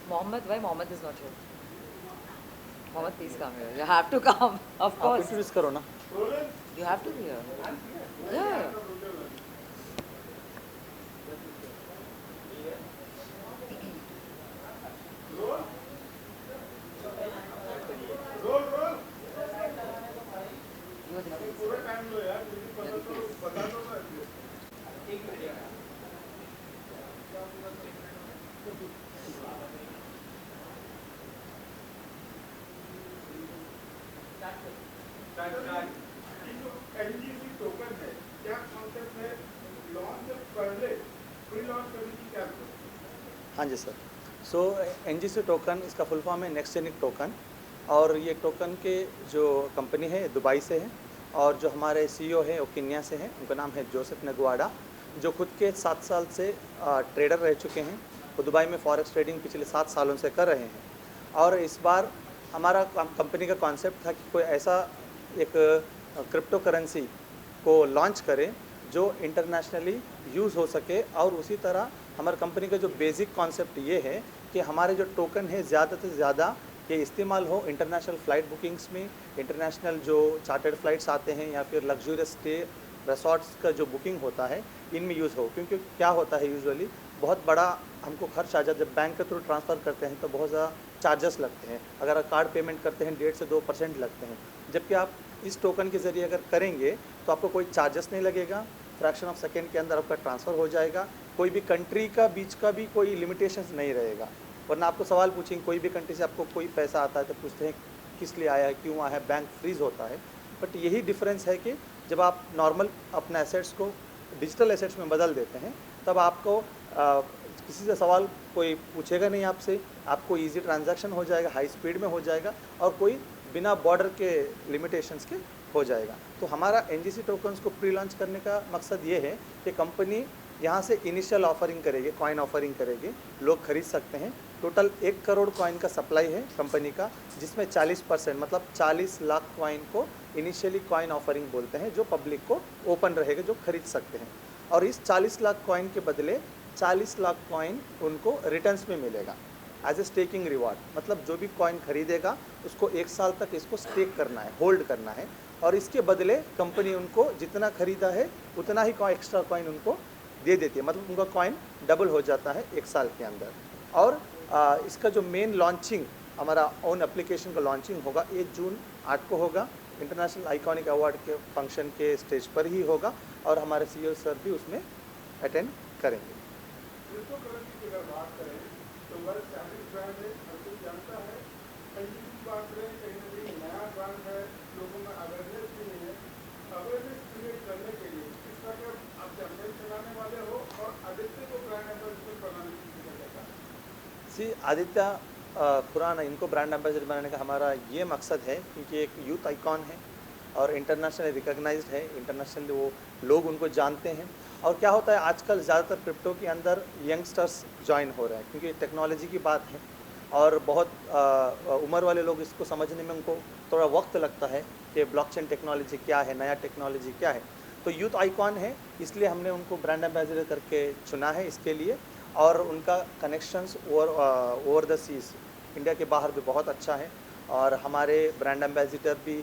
Mohammed, why Mohammed is not here? Mohammed, please come here. You have to come. Of आप course. Introduce करो ना. You have to be here. Yeah. You are the face. You are the face. NGC token है क्या concept है launch से पहले pre launch करने की क्या हाँ जी सर. सो NGC टोकन इसका फुल फॉर्म है नेक्स्ट जेनिक टोकन. और ये टोकन के जो कंपनी है दुबई से है और जो हमारे CEO है वो केन्या से हैं. उनका नाम है जोसेफ नगवाडा, जो खुद के 7 साल से ट्रेडर रह चुके हैं. वो दुबई में फॉरेक्स ट्रेडिंग पिछले 7 सालों से कर रहे हैं. और इस बार हमारा कंपनी का कॉन्सेप्ट था कि कोई ऐसा एक क्रिप्टो करेंसी को लॉन्च करें जो इंटरनेशनली यूज़ हो सके. और उसी तरह हमारी कंपनी का जो बेसिक कॉन्सेप्ट ये है कि हमारे जो टोकन है ज़्यादा से ज़्यादा ये इस्तेमाल हो इंटरनेशनल फ़्लाइट बुकिंग्स में, इंटरनेशनल जो चार्टर्ड फ्लाइट्स आते हैं या फिर लग्जूरियस स्टे रिसॉर्ट्स का जो बुकिंग होता है इनमें यूज़ हो. क्योंकि क्या होता है यूजुअली बहुत बड़ा हमको खर्च आ जाता है. जब बैंक के थ्रू ट्रांसफ़र करते हैं तो बहुत ज़्यादा चार्जेस लगते हैं. अगर आप कार्ड पेमेंट करते हैं 1.5 से 2% लगते हैं. जबकि आप इस टोकन के ज़रिए अगर करेंगे तो आपको कोई चार्जेस नहीं लगेगा. फ्रैक्शन ऑफ सेकेंड के अंदर आपका ट्रांसफ़र हो जाएगा. कोई भी कंट्री का बीच का भी कोई लिमिटेशंस नहीं रहेगा. वरना आपको सवाल पूछेंगे कोई भी कंट्री से आपको कोई पैसा आता है तो पूछते हैं किस लिए आया है, क्यों आया है, बैंक फ्रीज़ होता है. बट यही डिफरेंस है कि जब आप नॉर्मल अपने एसेट्स को डिजिटल एसेट्स में बदल देते हैं तब आपको किसी से सवाल कोई पूछेगा नहीं आपसे. आपको इजी ट्रांजैक्शन हो जाएगा, हाई स्पीड में हो जाएगा और कोई बिना बॉर्डर के लिमिटेशंस के हो जाएगा. तो हमारा NGC टोकन्स को प्री लॉन्च करने का मकसद ये है कि कंपनी यहाँ से इनिशियल ऑफरिंग करेगी, कॉइन ऑफरिंग करेगी, लोग खरीद सकते हैं. टोटल 1 करोड़ कॉइन का सप्लाई है कंपनी का, जिसमें 40% मतलब 40 लाख कॉइन को इनिशियली कॉइन ऑफरिंग बोलते हैं, जो पब्लिक को ओपन रहेगा, जो खरीद सकते हैं. और इस 40 लाख कॉइन के बदले 40 लाख कॉइन उनको रिटर्न्स में मिलेगा एज ए स्टेकिंग रिवार्ड. मतलब जो भी कॉइन खरीदेगा उसको 1 साल तक इसको स्टेक करना है, होल्ड करना है. और इसके बदले कंपनी उनको जितना खरीदा है उतना ही एक्स्ट्रा कॉइन उनको दे देती है. मतलब उनका कॉइन डबल हो जाता है 1 साल के अंदर. और इसका जो मेन लॉन्चिंग हमारा ओन एप्लीकेशन का लॉन्चिंग होगा 1 जून 8 को होगा. इंटरनेशनल आइकॉनिक अवार्ड के फंक्शन के स्टेज पर ही होगा और हमारे CEO सर भी उसमें अटेंड करेंगे. क्रिप्टो करेंसी की अगर बात करें तो वर्ल्ड स्टैंडर्ड ब्रांड है, हर कोई जानता है. एनजीसी की बात करें कहीं ना कहीं नया ब्रांड है, लोगों में अवेयरनेस भी नहीं है. अवेयरनेस क्रिएट करने के लिए किस तरह के आप कैंपेन चलाने वाले हो और आदित्य को ब्रांड एम्बेसडर बनाने की कोशिश करता है? जी, आदित्य खुराना इनको ब्रांड एम्बेसडर बनाने का हमारा ये मकसद है क्योंकि एक यूथ आइकॉन है और इंटरनेशनली रिकॉग्नाइज्ड है. इंटरनेशनली वो लोग उनको जानते हैं. और क्या होता है आजकल ज़्यादातर क्रिप्टो के अंदर यंगस्टर्स ज्वाइन हो रहे हैं क्योंकि टेक्नोलॉजी की बात है और बहुत उम्र वाले लोग इसको समझने में उनको थोड़ा वक्त लगता है कि ब्लॉकचेन टेक्नोलॉजी क्या है, नया टेक्नोलॉजी क्या है. तो यूथ आइकॉन है, इसलिए हमने उनको ब्रांड एम्बेसडर करके चुना है इसके लिए. और उनका connections over the seas India के बाहर भी बहुत अच्छा है. और हमारे ब्रांड एम्बेसडर भी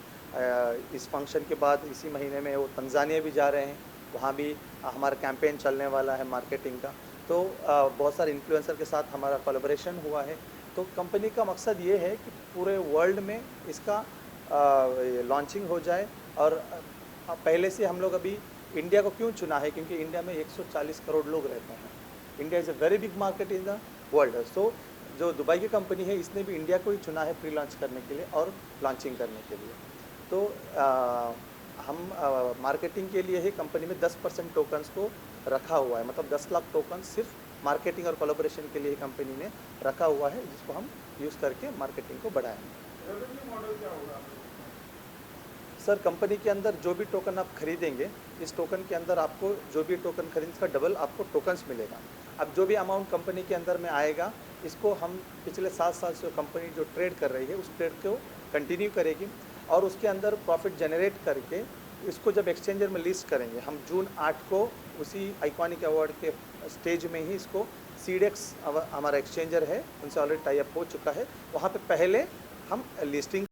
इस फंक्शन के बाद इसी महीने में वो तंजानिया भी जा रहे हैं. वहाँ भी हमारा कैंपेन चलने वाला है मार्केटिंग का. तो बहुत सारे इन्फ्लुएंसर के साथ हमारा कोलैबोरेशन हुआ है. तो कंपनी का मकसद ये है कि पूरे वर्ल्ड में इसका लॉन्चिंग हो जाए. और पहले से हम लोग अभी इंडिया को क्यों चुना है क्योंकि इंडिया में 140 करोड़ लोग रहते हैं. India is a very big market in the world. So जो दुबई की कंपनी है इसने भी इंडिया को ही चुना है प्री लॉन्च करने के लिए और लॉन्चिंग करने के लिए. तो हम मार्केटिंग के लिए ही कंपनी में 10% टोकन्स को रखा हुआ है. मतलब 10 लाख टोकन सिर्फ मार्केटिंग और कोलैबोरेशन के लिए ही कंपनी ने रखा हुआ है, जिसको हम यूज़ करके मार्केटिंग को बढ़ाएंगे. रेवेन्यू मॉडल क्या होगा? सर कंपनी के अंदर जो भी टोकन आप खरीदेंगे इस टोकन के अंदर आपको जो भी टोकन खरीद का डबल आपको टोकन्स मिलेगा. अब जो भी अमाउंट कंपनी के अंदर में आएगा इसको हम पिछले 7 साल से कंपनी जो ट्रेड कर रही है उस ट्रेड को कंटिन्यू करेगी और उसके अंदर प्रॉफिट जनरेट करके इसको जब एक्सचेंजर में लिस्ट करेंगे हम जून 8 को उसी आइकॉनिक अवार्ड के स्टेज में ही इसको सीडेक्स हमारा एक्सचेंजर है, उनसे ऑलरेडी टाई अप हो चुका है। वहाँ पे पहले हम लिस्टिंग